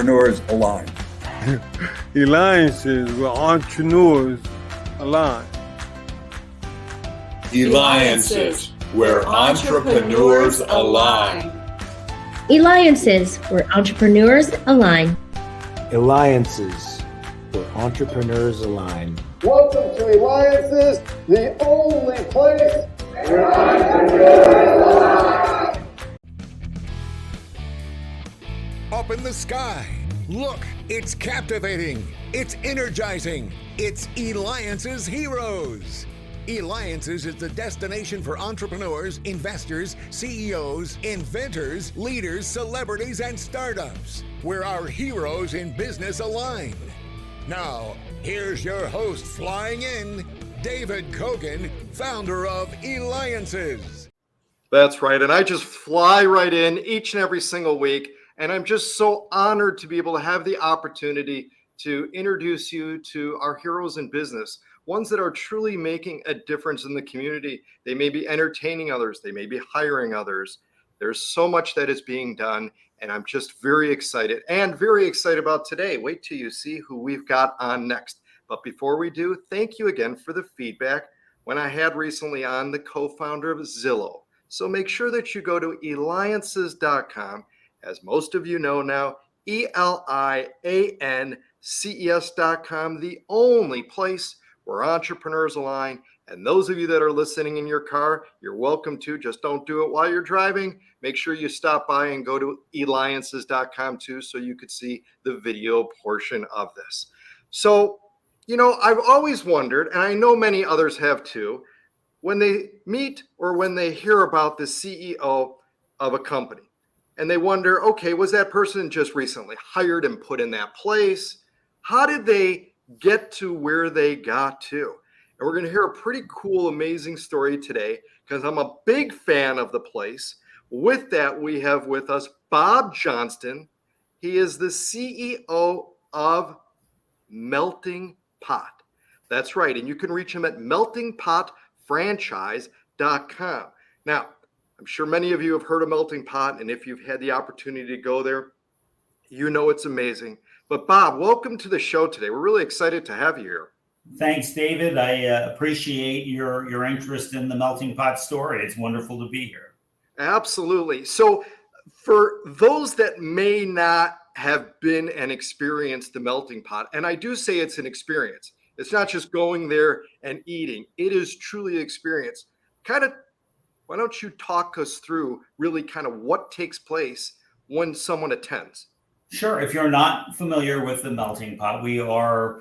entrepreneurs align. Alliances where entrepreneurs align. Alliances where entrepreneurs align. Alliances where entrepreneurs align. Alliances where entrepreneurs align. Welcome to Eliances, the only place where entrepreneurs align. Up in the sky. Look, it's captivating. It's energizing. It's Eliances Heroes. Eliances is the destination for entrepreneurs, investors, CEOs, inventors, leaders, celebrities, and startups, where our heroes in business align. Now, here's your host flying in, David Cogan, founder of Eliances. That's right, and I just fly right in each and every single week, and I'm just so honored to be able to have the opportunity to introduce you to our heroes in business. Ones that are truly making a difference in the community. They may be entertaining others. They may be hiring others. There's so much that is being done, and I'm just very excited about today. Wait till you see who we've got on next. But before we do, thank you again for the feedback when I had recently on the co-founder of Zillow. So make sure that you go to Eliances.com. As most of you know now, Eliances.com, the only place where entrepreneurs align. And those of you that are listening in your car, you're welcome to. Just don't do it while you're driving. Make sure you stop by and go to Eliances.com too, so you could see the video portion of this. So, I've always wondered, and I know many others have too, when they meet or when they hear about the CEO of a company, and they wonder, okay, was that person just recently hired and put in that place? How did they get to where they got to? And we're going to hear a pretty cool, amazing story today because I'm a big fan of the place. With that, we have with us Bob Johnston. He is the CEO of Melting Pot. That's right. And you can reach him at meltingpotfranchise.com. Now, I'm sure many of you have heard of Melting Pot, and if you've had the opportunity to go there, you know it's amazing. But Bob, welcome to the show today. We're really excited to have you here. Thanks, David. I appreciate your interest in the Melting Pot story. It's wonderful to be here. Absolutely. So for those that may not have been and experienced the Melting Pot, and I do say it's an experience. It's not just going there and eating. It is truly an experience. Why don't you talk us through really kind of what takes place when someone attends? Sure. If you're not familiar with the Melting Pot, we are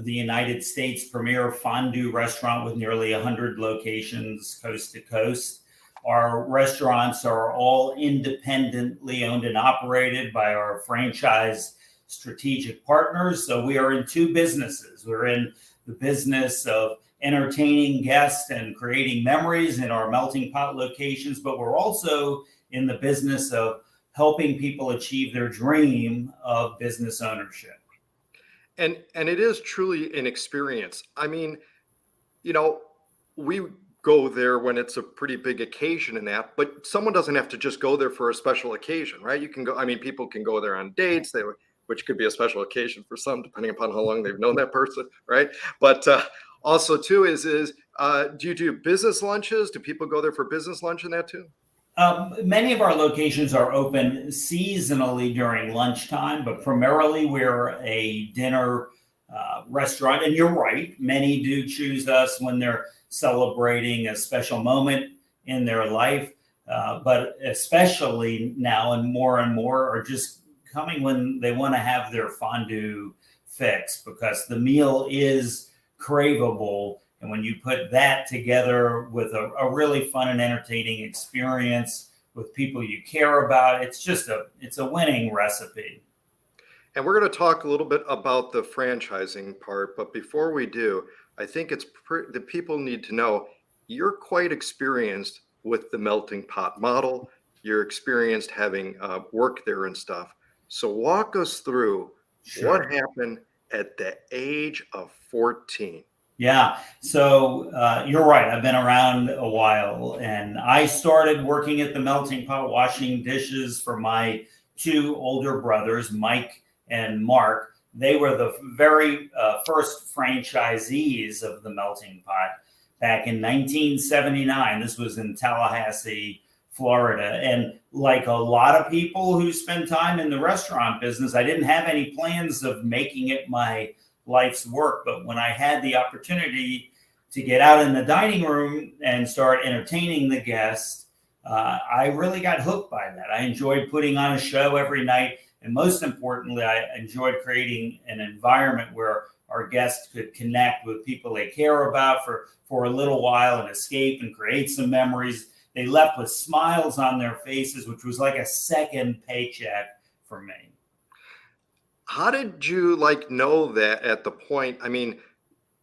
the United States' premier fondue restaurant with nearly 100 locations coast to coast. Our restaurants are all independently owned and operated by our franchise strategic partners. So we are in two businesses. We're in the business of entertaining guests and creating memories in our Melting Pot locations, but we're also in the business of helping people achieve their dream of business ownership. And it is truly an experience. I mean, we go there when it's a pretty big occasion and that, but someone doesn't have to just go there for a special occasion, right? You can go, people can go there on dates, which could be a special occasion for some, depending upon how long they've known that person, right? But also too is do you do business lunches? Do people go there for business lunch and that too? Many of our locations are open seasonally during lunchtime, but primarily we're a dinner restaurant. And you're right, many do choose us when they're celebrating a special moment in their life, but especially now and more are just coming when they want to have their fondue fix, because the meal is craveable. And when you put that together with a really fun and entertaining experience with people you care about, it's a winning recipe. And we're going to talk a little bit about the franchising part. But before we do, I think the people need to know you're quite experienced with the Melting Pot model. You're experienced having worked there and stuff. So walk us through what happened at the age of 14. Yeah, so you're right. I've been around a while, and I started working at the Melting Pot, washing dishes for my two older brothers, Mike and Mark. They were the very first franchisees of the Melting Pot back in 1979. This was in Tallahassee, Florida. And like a lot of people who spend time in the restaurant business, I didn't have any plans of making it my life's work. But when I had the opportunity to get out in the dining room and start entertaining the guests, I really got hooked by that. I enjoyed putting on a show every night. And most importantly, I enjoyed creating an environment where our guests could connect with people they care about for a little while and escape and create some memories. They left with smiles on their faces, which was like a second paycheck for me. How did you know that at the point,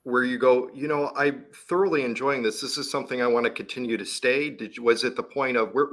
where you go, I'm thoroughly enjoying this. This is something I want to continue to stay. Was it the point of we're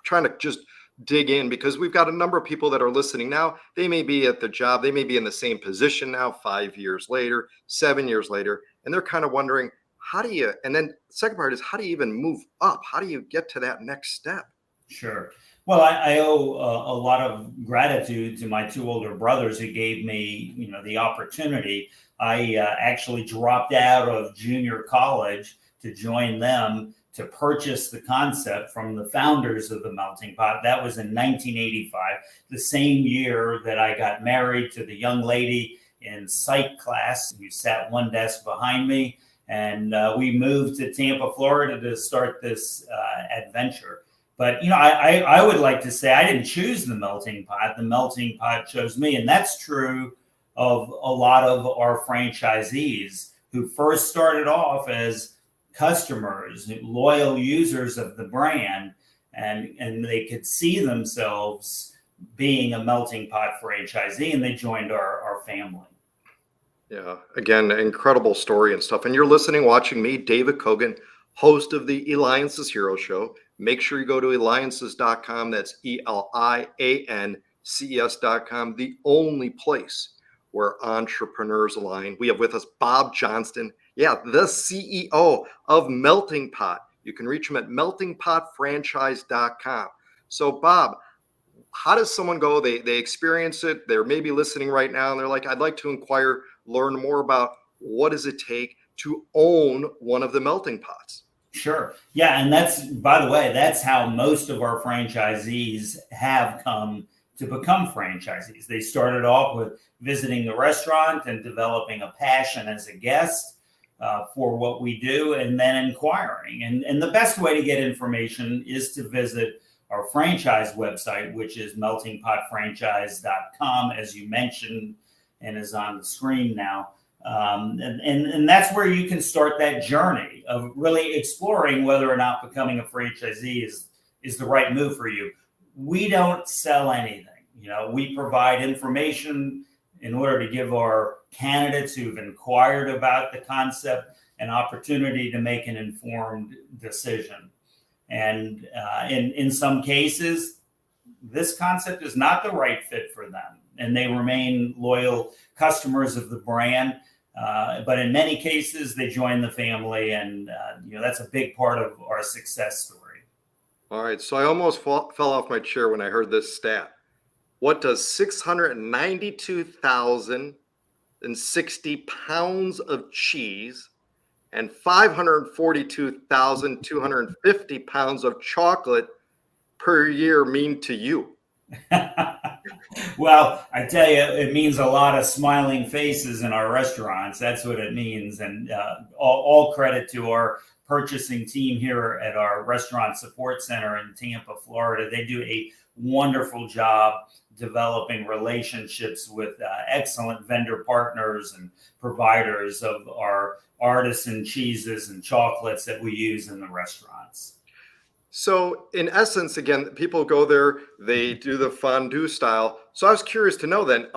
trying to just dig in, because we've got a number of people that are listening now. They may be at the job. They may be in the same position now, 5 years later, 7 years later, and they're kind of wondering, and then the second part is, how do you even move up? How do you get to that next step? Sure. Well, I owe a lot of gratitude to my two older brothers who gave me, the opportunity. I actually dropped out of junior college to join them to purchase the concept from the founders of the Melting Pot. That was in 1985, the same year that I got married to the young lady in psych class who sat one desk behind me. And we moved to Tampa, Florida to start this adventure. But, I would like to say I didn't choose the Melting Pot. The Melting Pot chose me. And that's true of a lot of our franchisees who first started off as customers, loyal users of the brand, and they could see themselves being a Melting Pot franchisee, and they joined our family. Yeah, again, incredible story and stuff. And you're watching me, David Cogan, host of the Eliances Hero Show. Make sure you go to Eliances.com. That's Eliances.com, the only place where entrepreneurs align. We have with us Bob Johnston, the CEO of Melting Pot. You can reach him at meltingpotfranchise.com. So, Bob, how does someone go? They experience it. They're maybe listening right now, and they're like, I'd like to inquire, learn more about what does it take to own one of the Melting Pots. Sure. Yeah. And that's, by the way, that's how most of our franchisees have come to become franchisees. They started off with visiting the restaurant and developing a passion as a guest for what we do, and then inquiring. And the best way to get information is to visit our franchise website, which is meltingpotfranchise.com, as you mentioned, and is on the screen now. And that's where you can start that journey of really exploring whether or not becoming a franchisee is the right move for you. We don't sell anything. We provide information in order to give our candidates who've inquired about the concept an opportunity to make an informed decision. And in some cases, this concept is not the right fit for them, and they remain loyal customers of the brand. But in many cases, they join the family, and that's a big part of our success story. All right, so I almost fell off my chair when I heard this stat. What does 692,060 pounds of cheese and 542,250 pounds of chocolate per year mean to you? Well, I tell you, it means a lot of smiling faces in our restaurants. That's what it means. And all credit to our purchasing team here at our restaurant support center in Tampa, Florida. They do a wonderful job developing relationships with excellent vendor partners and providers of our artisan cheeses and chocolates that we use in the restaurants. So in essence, again, people go there, they do the fondue style. So I was curious to know then,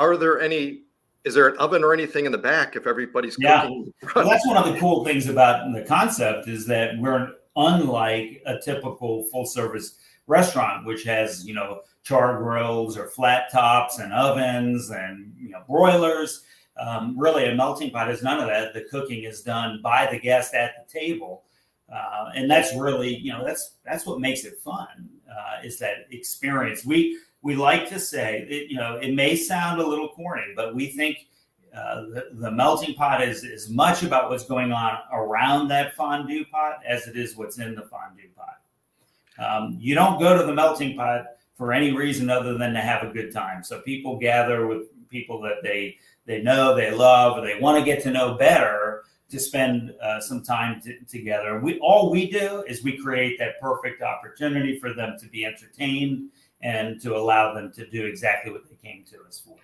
is there an oven or anything in the back if everybody's cooking? Well, that's one of the cool things about the concept is that we're unlike a typical full service restaurant, which has, char grills or flat tops and ovens and, broilers. Really, a Melting Pot is none of that. The cooking is done by the guest at the table. And that's really, that's what makes it fun, is that experience. We we like to say that, it may sound a little corny, but we think the melting pot is as much about what's going on around that fondue pot as it is what's in the fondue pot. You don't go to the melting pot for any reason other than to have a good time. So people gather with people that they know, they love, or they want to get to know better, to spend some time together. All we do is we create that perfect opportunity for them to be entertained and to allow them to do exactly what they came to us for.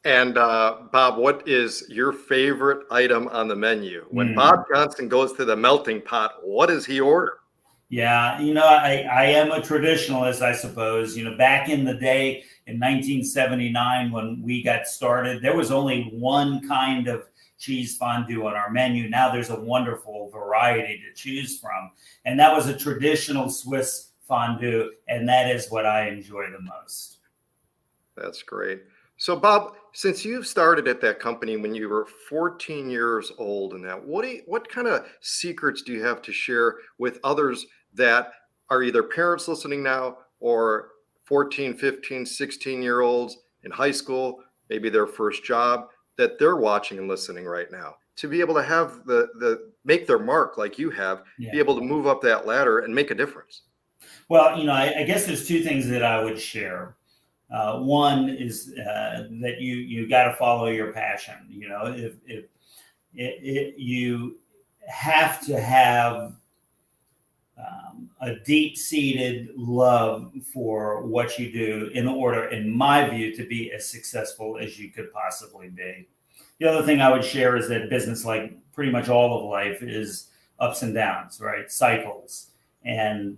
And Bob, what is your favorite item on the menu? When Bob Johnston goes to the melting pot, what does he order? Yeah, I am a traditionalist, I suppose. Back in the day in 1979, when we got started, there was only one kind of cheese fondue on our menu. Now there's a wonderful variety to choose from. And that was a traditional Swiss fondue. And that is what I enjoy the most. That's great. So Bob, since you've started at that company when you were 14 years old and that, what kind of secrets do you have to share with others that are either parents listening now or 14, 15, 16-year-olds in high school, maybe their first job, that they're watching and listening right now, to be able to have the make their mark like you have, be able to move up that ladder and make a difference? Well, I guess there's two things that I would share. One is that you got to follow your passion. If you have to have a deep-seated love for what you do in order, in my view, to be as successful as you could possibly be. The other thing I would share is that business, like pretty much all of life, is ups and downs, right? Cycles. And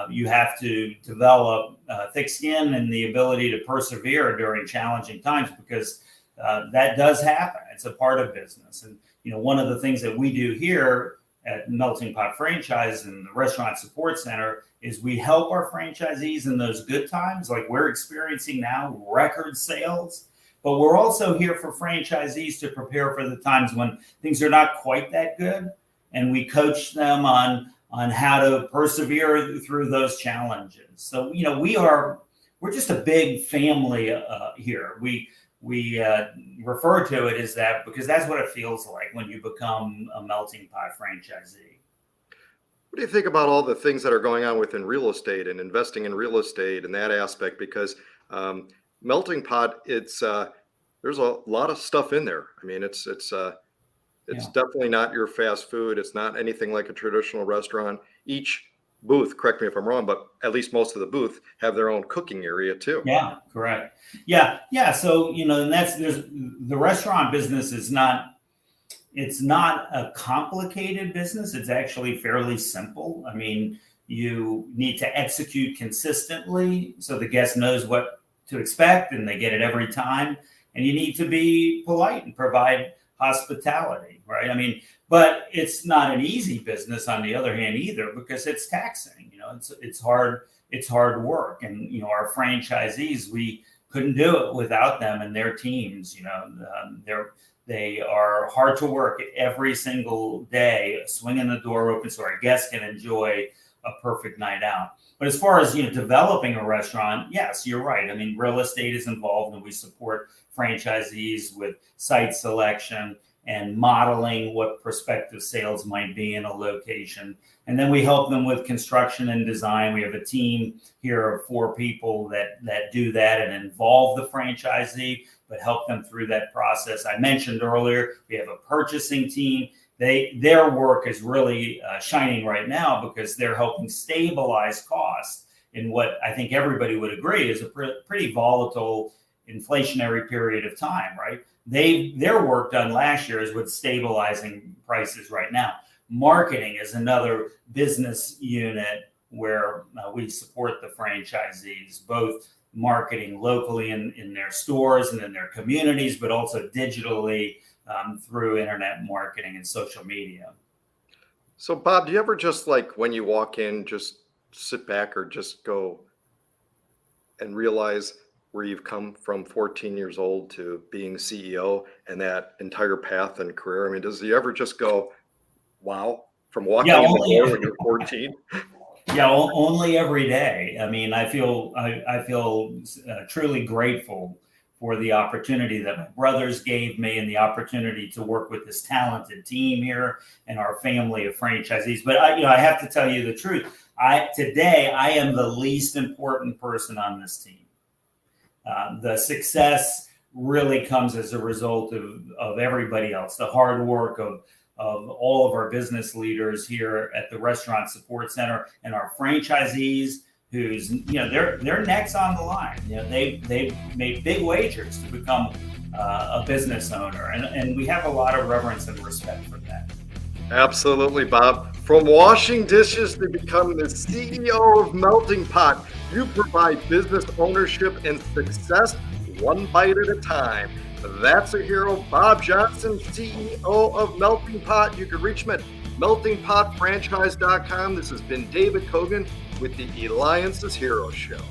you have to develop thick skin and the ability to persevere during challenging times, because that does happen. It's a part of business. And, one of the things that we do here at Melting Pot Franchise and the Restaurant Support Center is we help our franchisees in those good times, like we're experiencing now, record sales. But we're also here for franchisees to prepare for the times when things are not quite that good. And we coach them on how to persevere through those challenges. So, we're just a big family here. We refer to it as that because that's what it feels like when you become a Melting Pot franchisee. What do you think about all the things that are going on within real estate and investing in real estate and that aspect? Because Melting Pot, there's a lot of stuff in there. I mean, it's definitely not your fast food. It's not anything like a traditional restaurant. Each booth, correct me if I'm wrong, but at least most of the booth have their own cooking area too. Yeah, correct. Yeah. So, and there's the restaurant business it's not a complicated business. It's actually fairly simple. I mean, you need to execute consistently so the guest knows what to expect and they get it every time. And you need to be polite and provide hospitality, right? I mean, but it's not an easy business on the other hand either, because it's taxing. It's hard work, and our franchisees, we couldn't do it without them and their teams. They are hard to work every single day, swinging the door open so our guests can enjoy a perfect night out. But as far as developing a restaurant, yes, you're right. I mean, real estate is involved, and we support franchisees with site selection and modeling what prospective sales might be in a location. And then we help them with construction and design. We have a team here of 4 people that do that and involve the franchisee, but help them through that process. I mentioned earlier, we have a purchasing team. Their work is really shining right now because they're helping stabilize costs in what I think everybody would agree is a pretty volatile inflationary period of time, right? Their work done last year is with stabilizing prices right now. Marketing is another business unit where we support the franchisees, both marketing locally in their stores and in their communities, but also digitally through internet marketing and social media. So Bob, do you ever just when you walk in, just sit back or just go and realize where you've come from 14 years old to being CEO and that entire path and career? I mean, does you ever just go, wow, from walking in the door when you're 14? Yeah, only every day. I mean, I feel truly grateful for the opportunity that my brothers gave me and the opportunity to work with this talented team here and our family of franchisees. But I have to tell you the truth. Today I am the least important person on this team. The success really comes as a result of everybody else, the hard work of all of our business leaders here at the Restaurant Support Center and our franchisees, who's their neck's on the line. They've made big wagers to become a business owner, and we have a lot of reverence and respect for that. Absolutely, Bob. From washing dishes to becoming the CEO of Melting Pot, you provide business ownership and success one bite at a time. That's a hero, Bob Johnston, CEO of Melting Pot. You can reach him at meltingpotfranchise.com. This has been David Cogan with the Eliances Hero Show.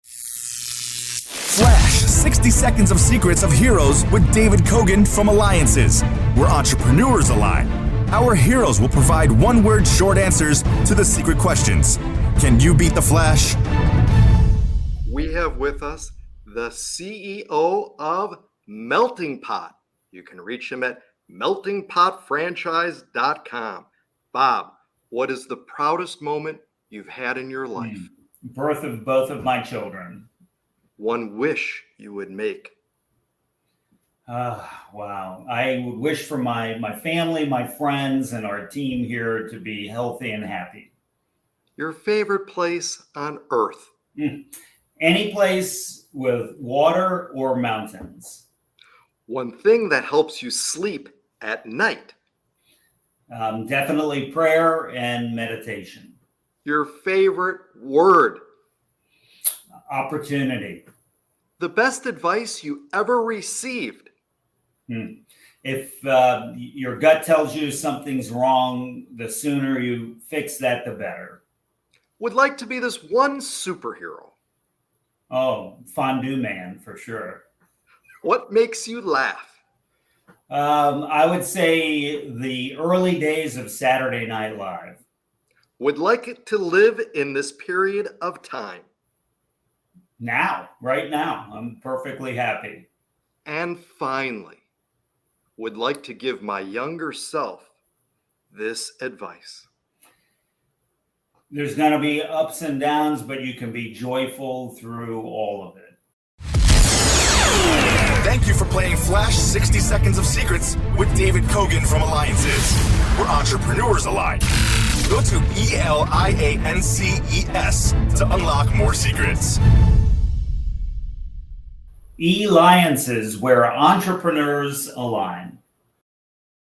Flash 60 Seconds of Secrets of Heroes with David Cogan from Eliances, where entrepreneurs align. Our heroes will provide one-word short answers to the secret questions. Can you beat the Flash? We have with us the CEO of Melting Pot. You can reach him at meltingpotfranchise.com. Bob, what is the proudest moment you've had in your life? Birth of both of my children. One wish you would make. Wow. I would wish for my family, my friends, and our team here to be healthy and happy. Your favorite place on earth? Any place with water or mountains. One thing that helps you sleep at night? Definitely prayer and meditation. Your favorite word? Opportunity. The best advice you ever received? If your gut tells you something's wrong, the sooner you fix that, the better. Would like to be this one superhero? Oh, fondue man, for sure. What makes you laugh? I would say the early days of Saturday Night Live. Would like it to live in this period of time? Now, right now, I'm perfectly happy. And finally, would like to give my younger self this advice. There's going to be ups and downs, but you can be joyful through all of it. Thank you for playing Flash 60 Seconds of Secrets with David Cogan from Eliances, where entrepreneurs align. Go to ELIANCES to unlock more secrets. Eliances, where entrepreneurs align.